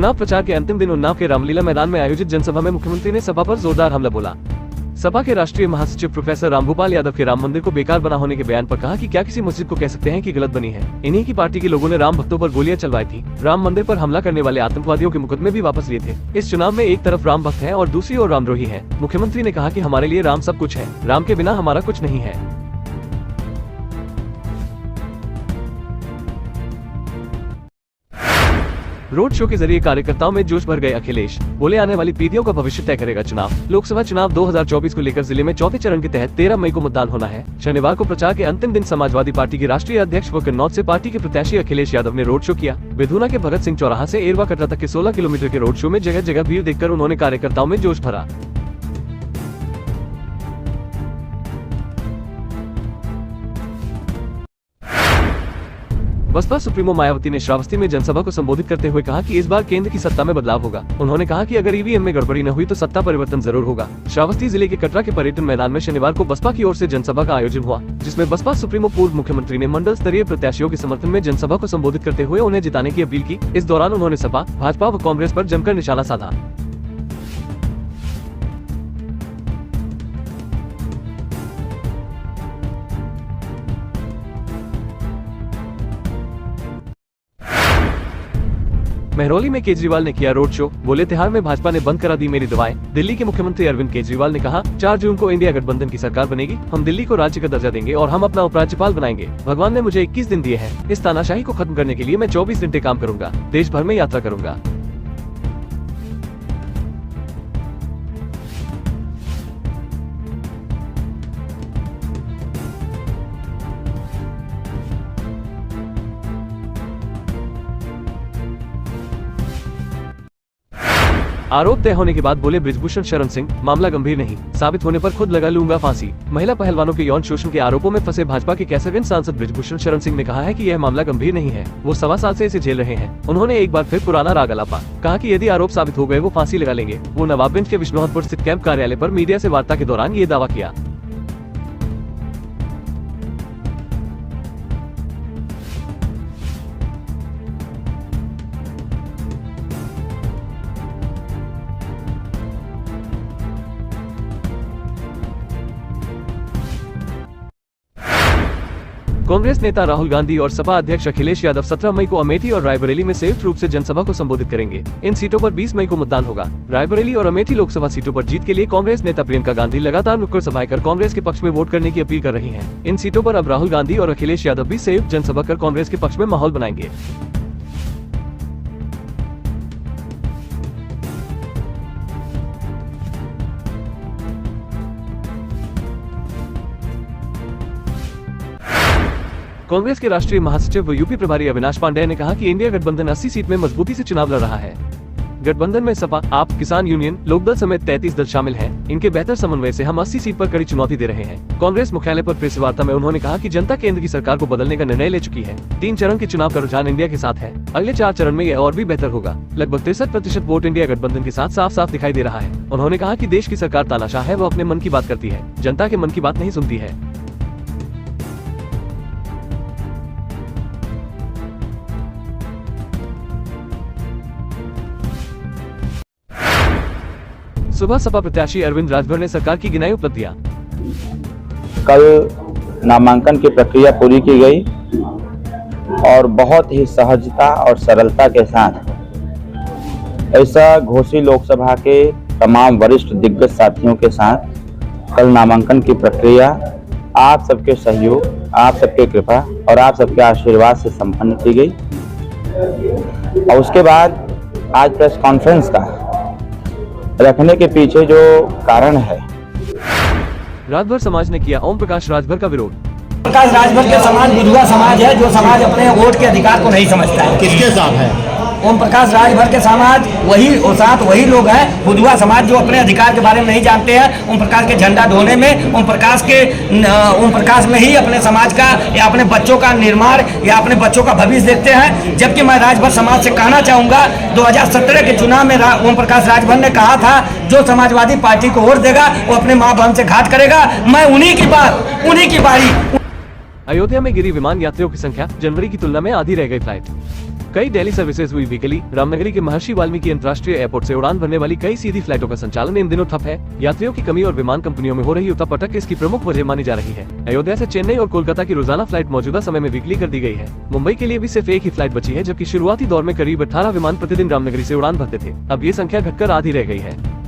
चुनाव प्रचार के अंतिम दिन उन्नाव के रामलीला मैदान में आयोजित जनसभा में मुख्यमंत्री ने सपा पर जोरदार हमला बोला। सपा के राष्ट्रीय महासचिव प्रोफेसर रामगोपाल यादव के राम मंदिर को बेकार बना होने के बयान पर कहा कि क्या किसी मस्जिद को कह सकते हैं कि गलत बनी है। इन्हीं की पार्टी के लोगों ने राम भक्तों पर गोलियां चलवाई थी। राम मंदिर पर हमला करने वाले आतंकवादियों के मुकदमे भी वापस लिए थे। इस चुनाव में एक तरफ राम भक्त है और दूसरी ओर रामद्रोही है। मुख्यमंत्री ने कहा कि हमारे लिए राम सब कुछ है, राम के बिना हमारा कुछ नहीं है। रोड शो के जरिए कार्यकर्ताओं में जोश भर गए अखिलेश, बोले आने वाली पीढ़ियों का भविष्य तय करेगा चुनाव। लोकसभा चुनाव 2024 को लेकर जिले में चौथे चरण के तहत 13 मई को मतदान होना है। शनिवार को प्रचार के अंतिम दिन समाजवादी पार्टी के राष्ट्रीय अध्यक्ष व कन्नौज से पार्टी के प्रत्याशी अखिलेश यादव ने रोड शो किया। विधुना के भगत सिंह चौराहा से एरवा कटरा तक के 16 किलोमीटर के रोड शो में जगह जगह भीड़ देखकर उन्होंने कार्यकर्ताओं में जोश भरा। बसपा सुप्रीमो मायावती ने श्रावस्ती में जनसभा को संबोधित करते हुए कहा कि इस बार केंद्र की सत्ता में बदलाव होगा। उन्होंने कहा कि अगर ईवीएम में गड़बड़ी न हुई तो सत्ता परिवर्तन जरूर होगा। श्रावस्ती जिले के कटरा के पर्यटन मैदान में शनिवार को बसपा की ओर से जनसभा का आयोजन हुआ, जिसमें बसपा सुप्रीमो पूर्व मुख्यमंत्री ने मंडल स्तरीय प्रत्याशियों के समर्थन में जनसभा को संबोधित करते हुए उन्हें जिताने की अपील की। इस दौरान उन्होंने सपा, भाजपा व कांग्रेस पर जमकर निशाना साधा। महरौली में केजरीवाल ने किया रोड शो, बोले तिहाड़ में भाजपा ने बंद करा दी मेरी दवाएं। दिल्ली के मुख्यमंत्री अरविंद केजरीवाल ने कहा 4 जून को इंडिया गठबंधन की सरकार बनेगी। हम दिल्ली को राज्य का दर्जा देंगे और हम अपना उपराज्यपाल बनाएंगे। भगवान ने मुझे 21 दिन दिए हैं। इस तानाशाही को खत्म करने के लिए मैं 24 घंटे काम करूंगा, देश भर में यात्रा करूंगा। आरोप तय होने के बाद बोले बृजभूषण शरण सिंह, मामला गंभीर नहीं, साबित होने पर खुद लगा लूंगा फांसी। महिला पहलवानों के यौन शोषण के आरोपों में फंसे भाजपा के कैसरगंज सांसद बृजभूषण शरण सिंह ने कहा है कि यह मामला गंभीर नहीं है। वो 1.25 साल से इसे झेल रहे हैं। उन्होंने एक बार फिर पुराना राग अलापा, कहा कि यदि आरोप साबित हो गए वो फांसी लगा लेंगे। वो नवाबगंज के विष्णुहरपुर स्थित कैंप कार्यालय पर मीडिया से वार्ता के दौरान ये दावा किया। कांग्रेस नेता राहुल गांधी और सपा अध्यक्ष अखिलेश यादव 17 मई को अमेठी और रायबरेली में संयुक्त रूप से जनसभा को संबोधित करेंगे। इन सीटों पर 20 मई को मतदान होगा। रायबरेली और अमेठी लोकसभा सीटों पर जीत के लिए कांग्रेस नेता प्रियंका गांधी लगातार नुक्कड़ सभाएं कर कांग्रेस के पक्ष में वोट करने की अपील कर रही हैं। इन सीटों पर अब राहुल गांधी और अखिलेश यादव भी संयुक्त जनसभा कर कांग्रेस के पक्ष में माहौल बनाएंगे। कांग्रेस के राष्ट्रीय महासचिव व यूपी प्रभारी अविनाश पांडेय ने कहा कि इंडिया गठबंधन 80 सीट में मजबूती से चुनाव लड़ रहा है। गठबंधन में सपा, आप, किसान यूनियन, लोकदल समेत 33 दल शामिल हैं। इनके बेहतर समन्वय से हम 80 सीट पर कड़ी चुनौती दे रहे हैं। कांग्रेस मुख्यालय पर प्रेस वार्ता में उन्होंने कहा कि जनता केंद्र की सरकार को बदलने का निर्णय ले चुकी है। 3 चरण के चुनाव का रुझान इंडिया के साथ है। अगले 4 चरण में यह और भी बेहतर होगा। लगभग 63% वोट इंडिया गठबंधन के साथ साफ साफ दिखाई दे रहा है। उन्होंने कहा कि देश की सरकार तानाशाह है, वो अपने मन की बात करती है, जनता के मन की बात नहीं सुनती है। सुबह सपा प्रत्याशी अरविंद राजभर ने सरकार की गिनाई उपलब्धियां। कल नामांकन की प्रक्रिया पूरी की गई और बहुत ही सहजता और सरलता के साथ ऐसा घोसी लोकसभा के तमाम वरिष्ठ दिग्गज साथियों के साथ कल नामांकन की प्रक्रिया आप सबके सहयोग, आप सबके कृपा और आप सबके आशीर्वाद से संपन्न की गई। और उसके बाद आज प्रेस कॉन्फ्रेंस का रखने के पीछे जो कारण है, राजभर समाज ने किया ओम प्रकाश राजभर का विरोध। प्रकाश राजभर के समाज बुजुआ समाज है, जो समाज अपने वोट के अधिकार को नहीं समझता है। किसके साथ है? ओम प्रकाश राजभर के समाज वही लोग हैं, बुजुआ समाज, जो अपने अधिकार के बारे में नहीं जानते हैं। ओम प्रकाश के झंडा ढोने में, ओम प्रकाश में ही अपने समाज का या अपने बच्चों का निर्माण या अपने बच्चों का भविष्य देखते हैं। जबकि मैं राजभर समाज से कहना चाहूँगा, 2017 के चुनाव में ओम प्रकाश राजभर ने कहा था जो समाजवादी पार्टी को वोट देगा वो अपने माँ बहन से घात करेगा। मैं उन्हीं की बारी अयोध्या में गिरी विमान यात्रियों की संख्या जनवरी की तुलना में आधी रह गई फ्लाइट। कई डेली सर्विसेज हुई वीकली। रामनगरी के महर्षि वाल्मीकि अंतर्राष्ट्रीय एयरपोर्ट से उड़ान भरने वाली कई सीधी फ्लाइटों का संचालन इन दिनों ठप है। यात्रियों की कमी और विमान कंपनियों में हो रही उठापटक इसकी प्रमुख वजह मानी जा रही है। अयोध्या से चेन्नई और कोलकाता की रोजाना फ्लाइट मौजूदा समय में वीकली कर दी गई है। मुंबई के लिए भी सिर्फ एक ही फ्लाइट बची है, जबकि शुरुआती दौर में करीब 18 विमान प्रतिदिन रामनगरी से उड़ान भरते थे। अब ये संख्या घटकर आधी रह गई है।